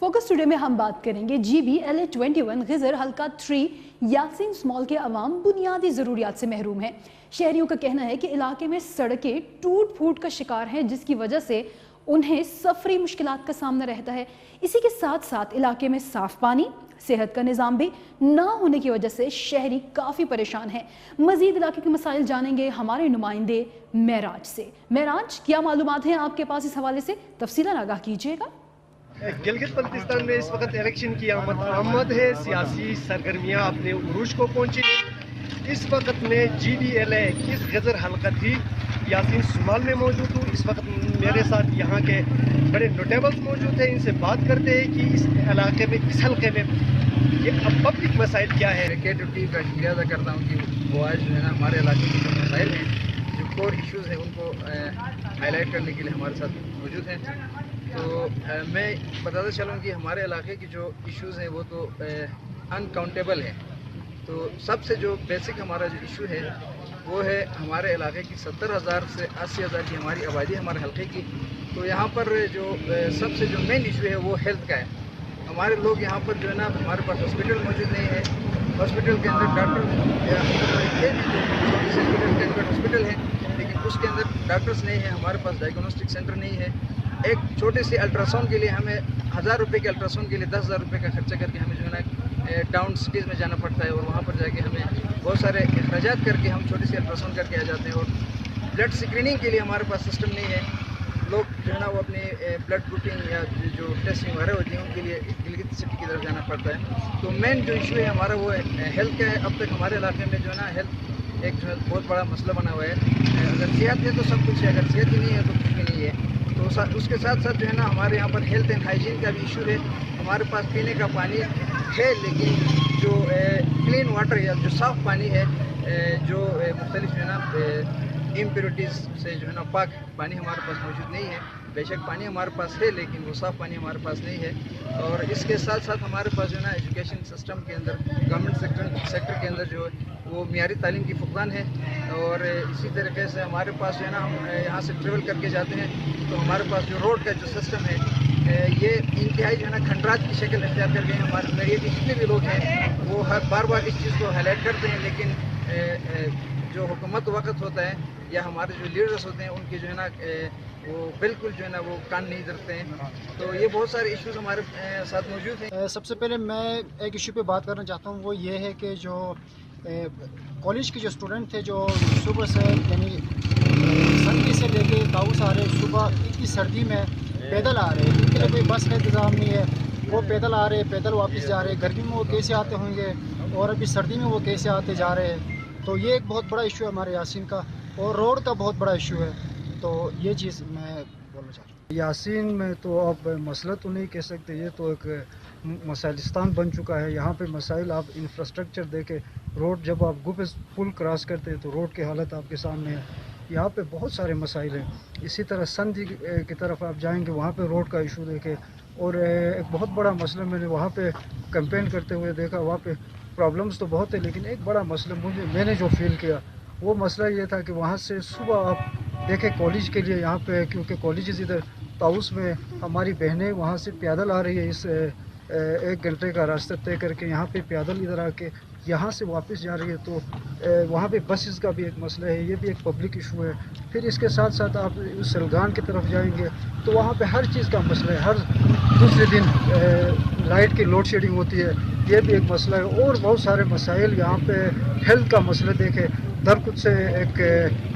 Focus today میں ہم بات کریں گے GBLA21 غزر حلقہ 3 یاسین اسمال کے عوام بنیادی ضروریات سے محروم ہیں۔ شہریوں کا کہنا ہے کہ علاقے میں سڑکیں ٹوٹ پھوٹ کا شکار ہیں، جس کی وجہ سے انہیں سفری مشکلات کا سامنا رہتا ہے۔ اسی کے ساتھ ساتھ علاقے میں صاف پانی، صحت کا نظام بھی نہ ہونے کی وجہ سے شہری کافی پریشان ہیں۔ مزید علاقے کے مسائل جانیں گے ہمارے نمائندے معراج سے۔ معراج، کیا معلومات ہیں آپ کے پاس اس حوالے سے؟ تفصیلاً آگاہ کیجیے گا۔ گلگت بلتستان میں اس وقت الیکشن کی آمد ہے، سیاسی سرگرمیاں اپنے عروج کو پہنچی ہیں۔ اس وقت میں GBLA 21 غزر حلقہ 3 یاسین سمال میں موجود ہوں۔ اس وقت میرے ساتھ یہاں کے بڑے نوٹیبلز موجود ہیں، ان سے بات کرتے ہیں کہ اس علاقے میں، اس حلقے میں یہ پبلک مسائل کیا ہے۔ ڈپٹی کا شکریہ ادا کرتا ہوں کہ وہ آج جو ہے نا ہمارے علاقے کے جو مسائل ہیں، جو کور ایشوز ہیں، ان کو ہائی لائٹ کرنے کے لیے ہمارے ساتھ موجود ہیں۔ تو میں بتاتا چلوں کہ ہمارے علاقے کی جو ایشوز ہیں وہ تو انکاؤنٹیبل ہیں۔ تو سب سے جو بیسک ہمارا جو ایشو ہے وہ ہے ہمارے علاقے کی 70,000 سے 80,000 کی ہماری آبادی ہے ہمارے حلقے کی۔ تو یہاں پر جو سب سے جو مین ایشو ہے وہ ہیلتھ کا ہے۔ ہمارے لوگ یہاں پر جو ہے نا، ہمارے پاس ہاسپٹل موجود نہیں ہے، ہاسپٹل کے اندر ڈاکٹر ہاسپٹل ہے لیکن اس کے اندر ڈاکٹرز نہیں ہیں، ہمارے پاس ڈائگنوسٹک سینٹر نہیں ہے۔ ایک چھوٹے سے الٹراساؤنڈ کے لیے ہمیں 1000 روپے کے الٹراساؤنڈ کے لیے 10,000 روپے کا خرچہ کر کے ہمیں جو ہے نا ٹاؤن سٹیز میں جانا پڑتا ہے، اور وہاں پر جا کے ہمیں بہت سارے اخراجات کر کے ہم چھوٹے سے الٹراساؤنڈ کر کے آ جاتے ہیں۔ اور بلڈ اسکریننگ کے لیے ہمارے پاس سسٹم نہیں ہے۔ لوگ جو ہے نا وہ اپنی بلڈ گروپنگ یا جو ٹیسٹنگ وغیرہ ہوتی ہیں ان کے لیے گلگت سٹی کی طرف جانا پڑتا ہے۔ تو مین جو ایشو ہے ہمارا وہ ہیلتھ کا ہے۔ اب تک ہمارے علاقے میں جو ہے نا ہیلتھ ایک جو ہے بہت بڑا مسئلہ بنا ہوا ہے۔ اگر صحت ہے تو سب کچھ ہے، اگر صحت ہی نہیں ہے تو کچھ بھی نہیں ہے۔ تو اس کے ساتھ ساتھ جو ہے نا ہمارے یہاں پر ہیلتھ اینڈ ہائیجین کا بھی ایشو ہے۔ ہمارے پاس پینے کا پانی ہے لیکن جو کلین واٹر یا جو صاف پانی ہے، جو مختلف جو ہے نا امپیورٹیز سے جو ہے نا پاک پانی ہمارے پاس موجود نہیں ہے۔ بے شک پانی ہمارے پاس ہے لیکن وہ صاف پانی ہمارے پاس نہیں ہے۔ اور اس کے ساتھ ساتھ ہمارے پاس جو ہے نا ایجوکیشن سسٹم کے اندر، گورنمنٹ سیکٹر کے اندر جو ہے وہ معیاری تعلیم کی فقدان ہے۔ اور اسی طریقے سے ہمارے پاس جو ہے نا ہم یہاں سے ٹریول کر کے جاتے ہیں تو ہمارے پاس جو روڈ کا جو سسٹم ہے یہ انتہائی جو ہے نا کھنڈرات کی شکل اختیار کر گئے ہیں۔ ہمارے میڈیا کے جتنے بھی لوگ ہیں وہ بار بار اس چیز کو ہائی لائٹ کرتے ہیں لیکن جو حکومت وقت ہوتا ہے یا ہمارے جو لیڈرز ہوتے ہیں ان کے جو ہے نا وہ بالکل جو ہے نا وہ کان نہیں دھرتے ہیں۔ تو یہ بہت سارے ایشوز ہمارے ساتھ موجود ہیں۔ سب سے پہلے میں ایک ایشو پہ بات کرنا چاہتا ہوں، وہ یہ ہے کہ جو کالج کے جو اسٹوڈنٹ تھے جو صبح سے یعنی سنڈے سے لے کے تاؤس آ رہے، صبح اتنی سردی میں پیدل آ رہے، ان کے لیے کوئی بس کا انتظام نہیں ہے، وہ پیدل آ رہے، پیدل واپس جا رہے، گرمی میں وہ کیسے آتے ہوں گے اور ابھی سردی میں وہ کیسے آتے جا رہے ہیں۔ تو یہ ایک بہت بڑا ایشو ہے ہمارے یاسین کا، اور روڈ کا بہت بڑا ایشو ہے۔ تو یہ چیز میں بولنا چاہتا ہوں۔ یاسین میں تو اب مسئلہ تو نہیں کہہ سکتے، یہ تو ایک مسائلستان بن چکا ہے۔ یہاں پہ مسائل آپ انفراسٹرکچر دیکھیں، روڈ جب آپ گوبز پل کراس کرتے ہیں تو روڈ کی حالت آپ کے سامنے ہے۔ یہاں پہ بہت سارے مسائل ہیں۔ اسی طرح سندھ کی طرف آپ جائیں گے، وہاں پہ روڈ کا ایشو دیکھیں، اور ایک بہت بڑا مسئلہ میں نے وہاں پہ کیمپین کرتے ہوئے دیکھا، وہاں پہ پرابلمز تو بہت ہے لیکن ایک بڑا مسئلہ میں نے جو فیل کیا وہ مسئلہ یہ تھا کہ وہاں سے صبح آپ دیکھیں کالج کے لیے یہاں پہ، کیونکہ کالجز ادھر تاؤس میں، ہماری بہنیں وہاں سے پیدل آ رہی ہے، اس 1 گھنٹے کا راستہ طے کر کے یہاں پہ پیدل ادھر آ کے یہاں سے واپس جا رہی ہے۔ تو وہاں پہ بسز کا بھی ایک مسئلہ ہے، یہ بھی ایک پبلک ایشو ہے۔ پھر اس کے ساتھ ساتھ آپ سلگان کی طرف جائیں گے تو وہاں پہ ہر چیز کا مسئلہ ہے، ہر دوسرے دن لائٹ کی لوڈ شیڈنگ ہوتی ہے، یہ بھی ایک مسئلہ ہے۔ اور بہت سارے مسائل یہاں پہ، ہیلتھ کا مسئلہ دیکھیں، درکت سے ایک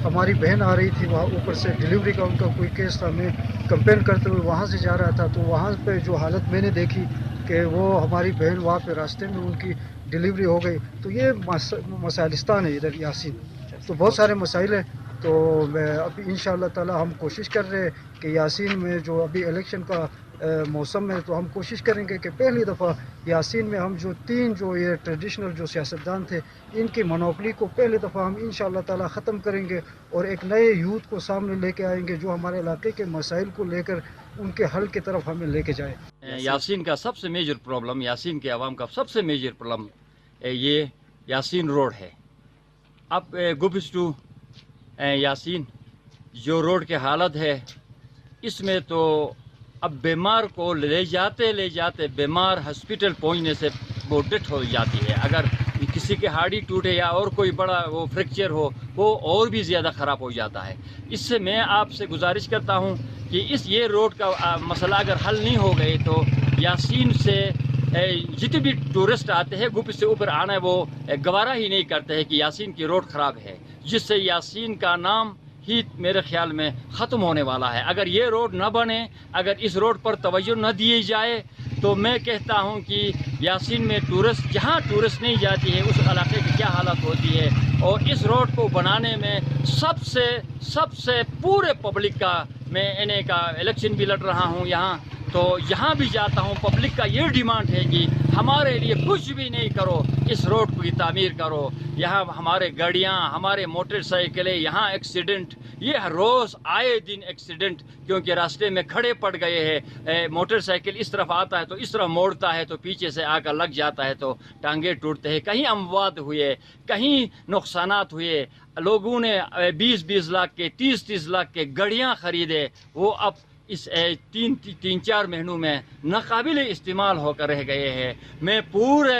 ہماری بہن آ رہی تھی، وہاں اوپر سے ڈیلیوری کا ان کا کوئی کیس تھا، میں کمپین کرتے ہوئے وہاں سے جا رہا تھا تو وہاں پہ جو حالت میں نے دیکھی کہ وہ ہماری بہن وہاں پہ راستے میں ان کی ڈیلیوری ہو گئی۔ تو یہ مسائلستان ہے ادھر یاسین، تو بہت سارے مسائل ہیں۔ تو ابھی انشاءاللہ تعالی ہم کوشش کر رہے ہیں کہ یاسین میں جو ابھی الیکشن کا موسم ہے تو ہم کوشش کریں گے کہ پہلی دفعہ یاسین میں ہم جو 3 جو یہ ٹریڈیشنل جو سیاستدان تھے ان کی منوپلی کو پہلی دفعہ ہم انشاءاللہ تعالی ختم کریں گے، اور ایک نئے یوتھ کو سامنے لے کے آئیں گے جو ہمارے علاقے کے مسائل کو لے کر ان کے حل کی طرف ہمیں لے کے جائے۔ یاسین کا سب سے میجر پرابلم، یاسین کے عوام کا سب سے میجر پرابلم یہ یاسین روڈ ہے۔ اب گوبز ٹو یاسین جو روڈ کی حالت ہے، اس میں تو अब बीमार को ले जाते बीमार हॉस्पिटल पहुंचने से वो डेथ हो जाती है। अगर किसी के हाड़ी टूटे या और कोई बड़ा वो फ्रैक्चर हो, वो और भी ज़्यादा ख़राब हो जाता है। इससे मैं आपसे गुजारिश करता हूं कि ये रोड का मसला अगर हल नहीं हो गए तो यासीन से जितने भी टूरिस्ट आते हैं गुप से ऊपर आना है वो गवारा ही नहीं करते हैं कि यासीन की रोड ख़राब है, जिससे यासीन का नाम ही मेरे ख्याल में ख़त्म होने वाला है। अगर ये रोड न बने, अगर इस रोड पर तवज्जो न दी जाए तो मैं कहता हूं कि यासीन में जहां टूरिस्ट नहीं जाती है उस इलाके की क्या हालत होती है। और इस रोड को बनाने में सबसे पूरे पब्लिक का, मैं इन्हें का इलेक्शन भी लड़ रहा हूं यहाँ, तो यहाँ भी जाता हूँ, पब्लिक का ये डिमांड है कि हमारे लिए कुछ भी नहीं करो, इस रोड की तामीर करो। यहाँ हमारे गाड़ियाँ, हमारे मोटरसाइकिलें, यहाँ एक्सीडेंट, ये रोज़ आए दिन एक्सीडेंट, क्योंकि रास्ते में खड़े पड़ गए हैं। मोटरसाइकिल इस तरफ आता है तो इस तरफ मोड़ता है तो पीछे से आकर लग जाता है तो टांगे टूटते हैं। कहीं अमवात हुए, कहीं नुकसानात हुए। लोगों ने 20-20 लाख के, 30-30 लाख के गाड़ियाँ ख़रीदे, वो अब इस 3-4 महीनों में नाकाबिल इस्तेमाल होकर रह गए हैं। मैं पूरे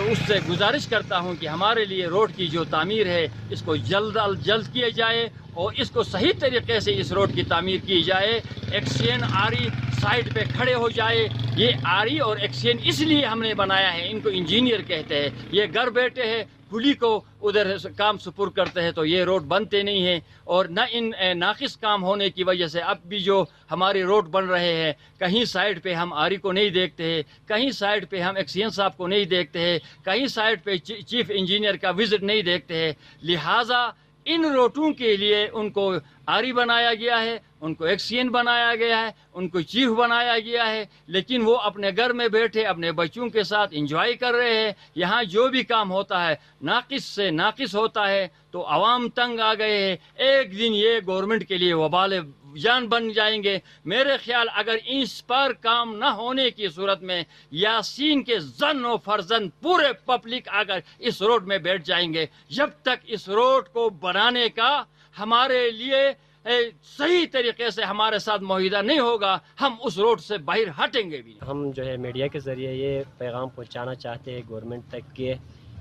उससे गुजारिश करता हूं कि हमारे लिए रोड की जो तामीर है इसको जल्द किया जाए और इसको सही तरीके से इस रोड की तामीर की जाए। एक्सचेंज आरी साइड पे खड़े हो जाए। ये आरी और एक्सचेंज इसलिए हमने बनाया है, इनको इंजीनियर कहते हैं। ये घर बैठे हैं, कुली को उधर काम सुपुर करते हैं तो ये रोड बनते नहीं हैं। और न इन नाकिस काम होने की वजह से अब भी जो हमारे रोड बन रहे हैं, कहीं साइड पे हम आरी को नहीं देखते हैं, कहीं साइड पे हम एक्सचेंज साहब को नहीं देखते हैं, कहीं साइड पे चीफ इंजीनियर का विजिट नहीं देखते हैं। लिहाजा इन रोडों के लिए उनको आरी बनाया गया है, उनको एक्सचेंज बनाया गया है, उनको चीफ बनाया गया है, लेकिन वो अपने घर में बैठे अपने बच्चों के साथ एंजॉय कर रहे हैं। यहाँ जो भी काम होता है नाकिस से नाकिस होता है तो आवाम तंग आ गए हैं। एक दिन ये गवर्नमेंट के लिए वबाल जान बन जाएंगे। मेरे ख्याल अगर इस पर काम न होने की सूरत में यासीन के जन और फर्जन पूरे पब्लिक अगर इस रोड में बैठ जाएंगे, जब तक इस रोड को बनाने का हमारे लिए सही तरीके से हमारे साथ मुआहिदा नहीं होगा, हम उस रोड से बाहर हटेंगे भी नहीं। हम जो है मीडिया के ज़रिए ये पैगाम पहुंचाना चाहते हैं गवर्नमेंट तक कि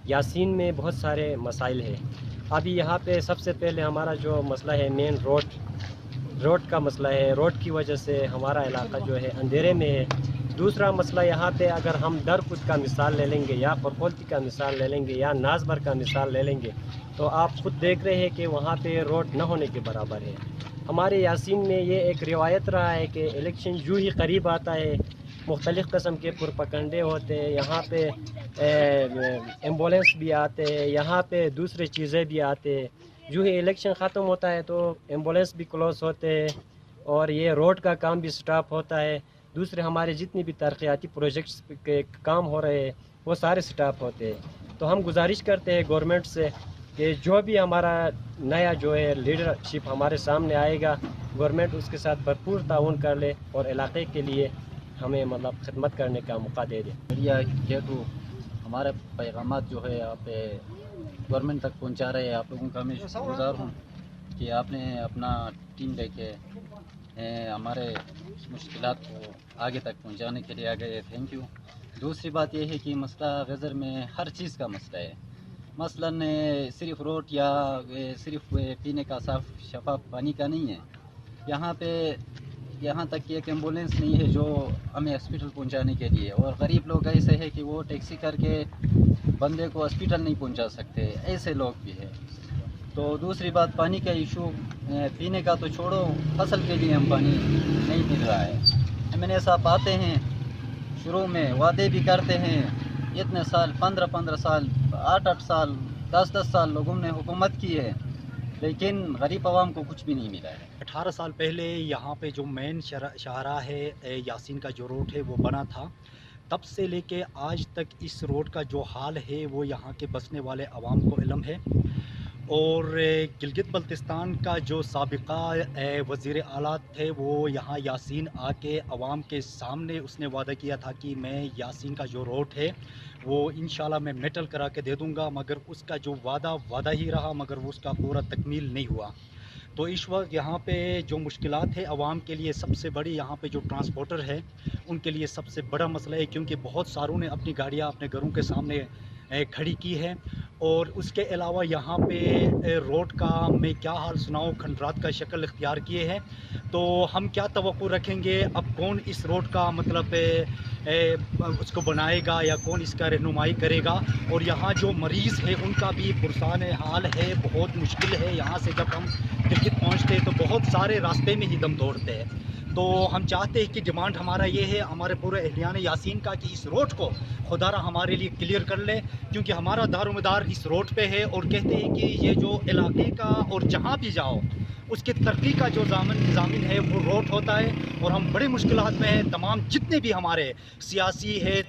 यासीन में बहुत सारे मसाइल हैं। अभी यहाँ पे सबसे पहले हमारा जो मसला है मेन रोड का मसला है। रोड की वजह से हमारा इलाका जो है अंधेरे में है। दूसरा मसला यहाँ पे अगर हम दरकुद का मिसाल ले लेंगे या परकोल्ती का मिसाल ले लेंगे या नाजबर का मिसाल ले लेंगे तो आप खुद देख रहे हैं कि वहाँ पे रोड न होने के बराबर है। हमारे यासीन में ये एक रिवायत रहा है कि इलेक्शन यूँ ही करीब आता है, मुख्तलिफ़ किस्म के पुरपकंडे होते हैं, यहाँ पे एम्बुलेंस भी आते हैं, यहाँ पे दूसरी चीज़ें भी आते हैं। जो ही इलेक्शन ख़त्म होता है तो एम्बुलेंस भी क्लोज होते हैं और ये रोड का काम भी स्टॉप होता है। दूसरे हमारे जितनी भी तरक्याती प्रोजेक्ट्स के काम हो रहे हैं वो सारे स्टॉप होते हैं। तो हम गुजारिश करते हैं गवर्नमेंट से कि जो भी हमारा नया जो है लीडरशिप हमारे सामने आएगा, गवर्नमेंट उसके साथ भरपूर ताउन कर ले और इलाके के लिए हमें मतलब खिदमत करने का मौका दे दे। मीडिया के थ्रू हमारे पैगामात जो है आप गवर्नमेंट तक पहुंचा रहे हैं। आप लोगों का मैं शुक्रगुजार हूँ कि आपने अपना टीम लेके हमारे मुश्किलात को आगे तक पहुंचाने के लिए आ गए। Thank you. दूसरी बात यह है कि मसला गज़र में हर चीज़ का मसला है। मसलन सिर्फ रोड या सिर्फ पीने का साफ़ शफाफ पानी का नहीं है। यहाँ तक कि एक एम्बुलेंस नहीं है जो हमें हॉस्पिटल पहुंचाने के लिए, और गरीब लोग ऐसे हैं कि वो टैक्सी करके बंदे को हॉस्पिटल नहीं पहुंचा सकते, ऐसे लोग भी हैं। तो दूसरी बात पानी का इशू, पीने का तो छोड़ो, फसल के लिए हम पानी नहीं मिल रहा है। MNA साहब आते हैं, शुरू में वादे भी करते हैं, इतने साल 15-15 साल 8-8 साल 10-10 साल लोगों ने हुकूमत की है, लेकिन गरीब आवाम को कुछ भी नहीं मिला है। 18 साल पहले यहाँ पे जो मेन शाहरा है यासीन का जो रोड है वो बना था, तब से लेके आज तक इस रोड का जो हाल है वो यहाँ के बसने वाले अवाम को इल्म है। और गिलगित बल्तिस्तान का जो साबिका वज़ीर आला थे वो यहाँ यासीन आके अवाम के सामने उसने वादा किया था कि मैं यासीन का जो रोड है वो इंशाल्लाह मैं मेटल करा के दे दूँगा, मगर उसका जो वादा ही रहा, मगर वो उसका पूरा तकमील नहीं हुआ। तो इस वक्त यहाँ पे जो मुश्किलात है आवाम के लिए, सबसे बड़ी यहाँ पे जो ट्रांसपोर्टर है उनके लिए सबसे बड़ा मसला है, क्योंकि बहुत सारों ने अपनी गाड़ियाँ अपने घरों के सामने खड़ी की है। और उसके अलावा यहाँ पे रोड का मैं क्या हाल सुनाऊँ, खंडरात का शक्ल इख्तियार किए हैं। तो हम क्या तवक्को रखेंगे, अब कौन इस रोड का मतलब उसको बनाएगा या कौन इसका रहनुमाई करेगा। और यहाँ जो मरीज़ है उनका भी पुरसान हाल है, बहुत मुश्किल है। यहाँ से जब हम गिलगित पहुँचते हैं तो बहुत सारे रास्ते में ही दम तोड़ते हैं। तो हम चाहते हैं कि डिमांड हमारा ये है, हमारे पूरे अहलियान यासीन का, कि इस रोड को खुदारा हमारे लिए क्लियर कर ले, क्योंकि हमारा दारोमदार इस रोड पे है। और कहते हैं कि ये जो इलाके का और जहाँ भी जाओ उसके तरक्की का जो ज़ामिन है वो रोड होता है। और हम बड़े मुश्किलात में हैं। तमाम जितने भी हमारे सियासी है,